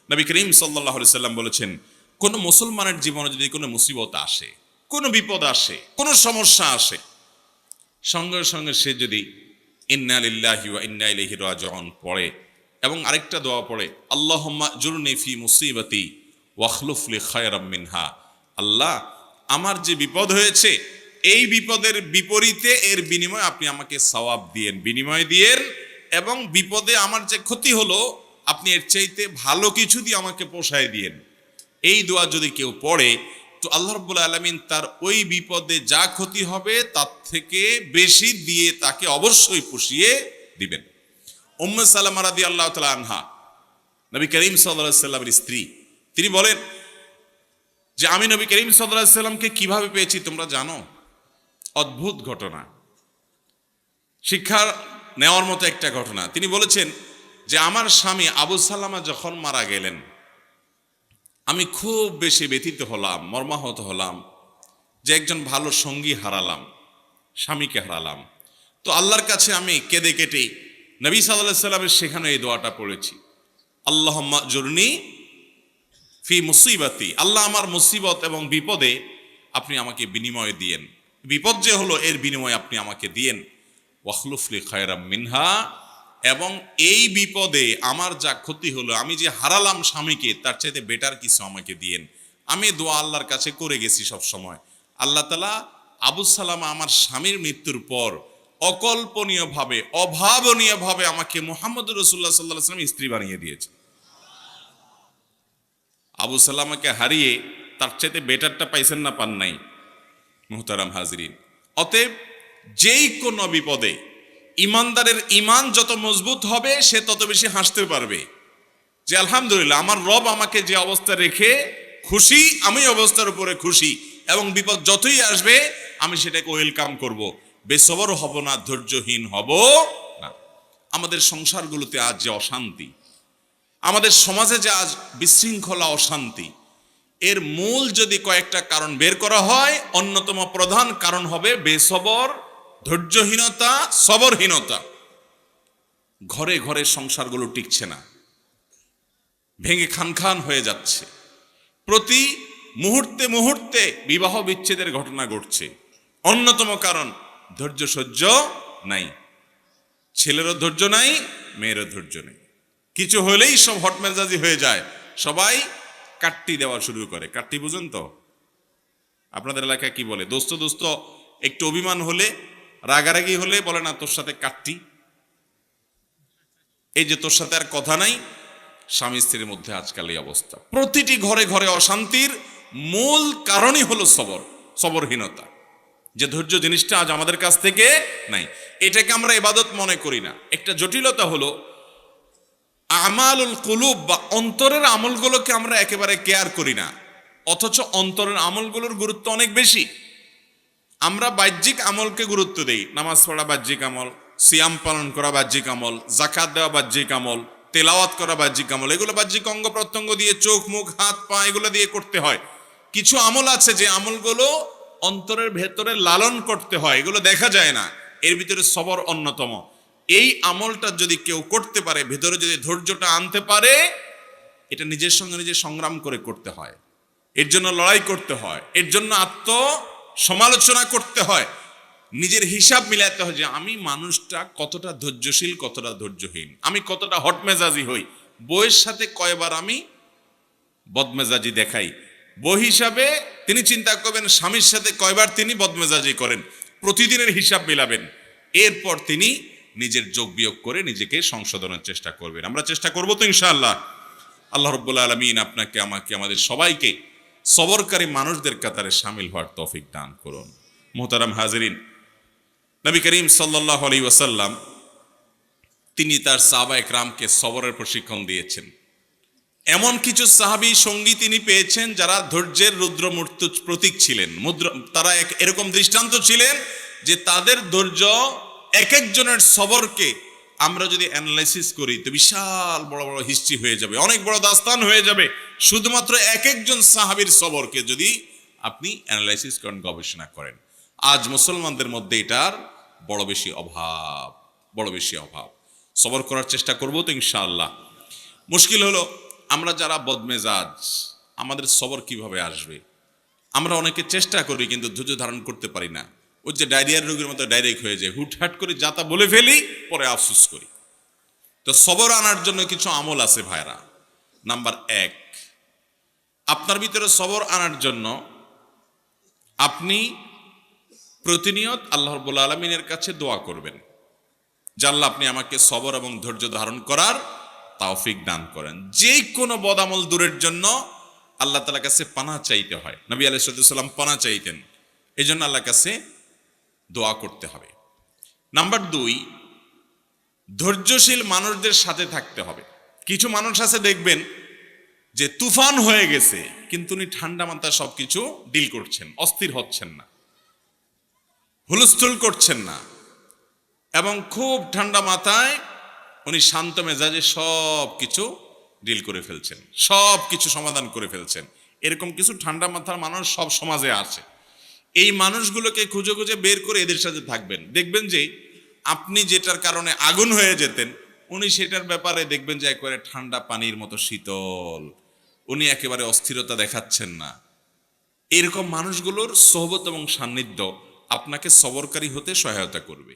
নবী করিম সাল্লাল্লাহু আলাইহি সাল্লাম বলেছেন, কোন মুসলমানের জীবনে যদি কোনো মুসিবত আসে, কোনো বিপদ আসে, কোনো সমস্যা আসে, সঙ্গে সঙ্গে সে যদি ইন্না লিল্লাহি ওয়া ইন্না ইলাইহি রাজিউন পড়ে এবং আরেকটা দোয়া পড়ে, আল্লাহুম্মা জুরনি ফি মুসিবাতি ওয়াখলুফ লি খায়রাম মিনহা, আল্লাহ আমার যে বিপদ হয়েছে এই বিপদের বিপরীতে এর বিনিময়ে আপনি আমাকে সওয়াব দিয়েন, বিনিময় দিয়েন, এবং বিপদে আমার যে ক্ষতি হলো আপনি এর চাইতে ভালো কিছু দিয়ে আমাকে পোষায় দিয়েন। এই দোয়া যদি কেউ পড়ে তো আল্লাহ রাব্বুল আলামিন তার ওই বিপদে যা ক্ষতি হবে তার থেকে বেশি দিয়ে তাকে অবশ্যই পুষিয়ে দিবেন। উম্মে সালামা রাদিয়াল্লাহু তাআলা আনহা, নবী করিম সাল্লাল্লাহু আলাইহি সাল্লামের স্ত্রী, তিনি বলেন যে আমি নবী করিম সাল্লাল্লাহু আলাইহি সাল্লামকে কিভাবে পেয়েছি তোমরা জানো? অদ্ভুত ঘটনা, শিক্ষা নেওয়ার মতো একটা ঘটনা। তিনি বলেছেন যে আমার স্বামী আবু সালামা যখন মারা গেলেন আমি খুব বেশি ব্যথিত হলাম, মর্মাহত হলাম যে একজন ভালো সঙ্গী হারালাম, স্বামীকে হারালাম। তো আল্লাহর কাছে আমি কেঁদে কেটে নবী সাল্লাল্লাহু আলাইহি সাল্লামের শেখানো এই দোয়াটা পড়েছি, আল্লাহুম্মা জুরনি ফি মুসিবাতি, আল্লাহ আমার মুসিবত এবং বিপদে আপনি আমাকে বিনিময় দিয়েন, বিপদ যে হলো এর বিনিময়ে আপনি আমাকে দিয়েন, ওয়াখলুফ লি খায়রাম মিনহা, এবং এই বিপদে আমার যা ক্ষতি হলো, আমি যে হারালাম স্বামীকে, তার চাইতে বেটার কিছু আমাকে দিয়েন। আমি দোয়া আল্লাহর কাছে করে গেছি সব সময়। আল্লাহ তাআলা আবু সালামা আমার স্বামীর মৃত্যুর পর অকল্পনীয়ভাবে, অভাবনীয়ভাবে আমাকে মুহাম্মদুর রাসূলুল্লাহ সাল্লাল্লাহু আলাইহি ওয়াসাল্লাম স্ত্রী বানিয়ে দিয়েছে। আবু সালামাকে হারিয়ে তার চাইতে বেটারটা পাইছেন না, পান নাই? মুহতারাম হাজরিন, অতএব যেই কোনো বিপদে ইমানদারের ইমান যত মজবুত হবে সে তত বেশি হাসতে পারবে যে আলহামদুলিল্লাহ আমার রব আমাকে যে অবস্থা রেখে খুশি, আমি অবস্থার উপরে খুশি, এবং বিপদ যতই আসবে আমি সেটাকে ওয়েলকাম করব, বেসবর হব না, ধৈর্যহীন হব না। আমাদের সংসারগুলোতে আজ যে অশান্তি, আমাদের সমাজে যে আজ বিশৃঙ্খলা, অশান্তি, এর মূল যদি কয়েকটা কারণ বের করা হয়, অন্যতম প্রধান কারণ হবে বেসবর, ধৈর্যহীনতা, সবরহীনতা। ঘরে ঘরে সংসারগুলো টিকছে না, ভেঙে খান হয়ে যাচ্ছে, প্রতি মুহূর্তে মুহূর্তে বিবাহ বিচ্ছেদের ঘটনা ঘটছে। অন্যতম কারণ ধৈর্য সহ্য নাই, ছেলেরও ধৈর্য নাই, মেয়েরও ধৈর্য নেই, কিছু হলেই সব হটমেজাজি হয়ে যায়, সবাই কাট্টি দেওয়া শুরু করে। কাট্টি বুঝেন তো? আপনাদের এলাকায় কি বলে? দোস্ত দোস্ত একটু অভিমান হলে, রাগারাগি হলে বলে না তোর সাথে কাট্টি, এই যে তোর সাথে আর কথা নাই। স্বামী স্ত্রীর মধ্যে আজকাল এই অবস্থা, প্রতিটি ঘরে ঘরে অশান্তির মূল কারণই হলো সবরহীনতা, যে ধৈর্য জিনিসটা আজ আমাদের কাছ থেকে নাই। এটাকে আমরা ইবাদত মনে করি না। একটা জটিলতা হলো আমালুল কুলুব বা অন্তরের আমলগুলোকে আমরা একেবারে কেয়ার করি না, অথচ অন্তরের আমলগুলোর গুরুত্ব অনেক বেশি। আমরা বাহ্যিক আমলকে গুরুত্ব দেই, নামাজ পড়া বাহ্যিক আমল, সিয়াম পালন করা বাহ্যিক আমল, যাকাত দেওয়া বাহ্যিক আমল, তেলাওয়াত করা বাহ্যিক আমল, এগুলো বাহ্যিক অঙ্গ প্রত্যঙ্গ দিয়ে, চোখ মুখ হাত পা এগুলো দিয়ে করতে হয়। কিছু আমল আছে যে আমলগুলো অন্তরের ভেতরে লালন করতে হয়, এগুলো দেখা যায় না, এর ভিতরে সবর অন্যতম। এই আমলটা যদি কেউ করতে পারে, ভেতরে যদি ধৈর্যটা আনতে পারে, এটা নিজের সঙ্গে নিজে সংগ্রাম করে করতে হয়, এর জন্য লড়াই করতে হয়, এর জন্য সমালোচনা করতে হয়, নিজের হিসাব মিলাতে হয় যে আমি মানুষটা কতটা ধৈর্যশীল, কতটা ধৈর্যহীন, আমি কতটা হটমেজাজি হই, বইয়ের সাথে কয়বার আমি বদমেজাজি দেখাই। বই হিসাবে তিনি চিন্তা করবেন স্বামীর সাথে কয়বার তিনি বদমেজাজি করেন, প্রতিদিনের হিসাব মিলাবেন, এরপর তিনি নিজের যোগ বিয়োগ করে নিজেকে সংশোধনের চেষ্টা করবেন। আমরা চেষ্টা করবো তো ইনশাআল্লাহ। আল্লাহ রাব্বুল আলামিন আপনাকে, আমাকে, আমাদের সবাইকে সবরকারী মানুষদের কাতারে শামিল হওয়ার তৌফিক দান করুন। মুহতারাম হাজিরিন, নবী করিম সাল্লাল্লাহু আলাইহি ওয়াসাল্লাম তিনি তার সাহাবায়ে কেরামকে সবরের প্রশিক্ষণ দিয়েছেন। এমন কিছু সাহাবী সঙ্গী তিনি পেয়েছেন যারা ধৈর্যের রুদ্রমূর্ত প্রতীক ছিলেন, তারা এরকম দৃষ্টান্ত ছিলেন যে তাদের ধৈর্য, এক একজনের সবরকে আমরা যদি অ্যানালাইসিস করি তো বিশাল বড় বড় হিস্ট্রি হয়ে যাবে, অনেক বড় দাস্তান হয়ে যাবে, শুধুমাত্র এক একজন সাহাবীর সবরকে যদি আপনি অ্যানালাইসিস করেন, গবেষণা করেন। আজ মুসলমানদের মধ্যে এটার বড় বেশি অভাব। সবর করার চেষ্টা করবো তো ইনশাআল্লাহ। মুশকিল হলো আমরা যারা বদমেজাজ, আমাদের সবর কিভাবে আসবে? আমরা অনেকে চেষ্টা করি কিন্তু ধৈর্য ধারণ করতে পারি না। ওই যে ডায়রিয়ার রোগের মতো ডাইরেক্ট হয়ে যায়, হুটহাট করে যা তা বলে ফেলি, পরে আফসোস করি। তো সবর আনার জন্য কিছু আমল আছে ভাইরা। নাম্বার 1, আপনার ভিতরে সবর আনার জন্য আপনি প্রতিনিয়ত আল্লাহ রাব্বুল আলামিনের কাছে দোয়া করবেন যে আল্লাহ আপনি আমাকে সবর এবং ধৈর্য ধারণ করার তৌফিক দান করেন। যে কোনো বদামল দূরের জন্য আল্লাহ তাআলার কাছে পানাহ চাইতে হয়। নবী আলাইহিস সালাম পানাহ চাইতেন, এই জন্য আল্লাহর কাছে দোয়া করতে হবে। নাম্বার 2, ধৈর্যশীল মানুষদের সাথে থাকতে হবে। কিছু মানুষ আছে দেখবেন যে তুফান হয়ে গেছে কিন্তু উনি ঠান্ডা মাথায় সবকিছু ডিল করছেন, অস্থির হচ্ছেন না, হুলস্থুল করছেন না, এবং খুব ঠান্ডা মাথায় উনি শান্ত মেজাজে সব কিছু ডিল করে ফেলছেন, সব কিছু সমাধান করে ফেলছেন। এরকম কিছু ঠান্ডা মাথার মানুষ সব সমাজে আছে। এই মানুষগুলোকে খুঁজে খুঁজে বের করে এদের সাথে থাকবেন। দেখবেন যে আপনি যেটার কারণে আগুন হয়ে যেতেন, উনি সেটার ব্যাপারে দেখবেন যে একেবারে ঠান্ডা পানির মতো শীতল, উনি একেবারে অস্থিরতা দেখাচ্ছেন না। এরকম মানুষগুলোর সোহবত এবং সান্নিধ্য আপনাকে সবরকারী হতে সহায়তা করবে।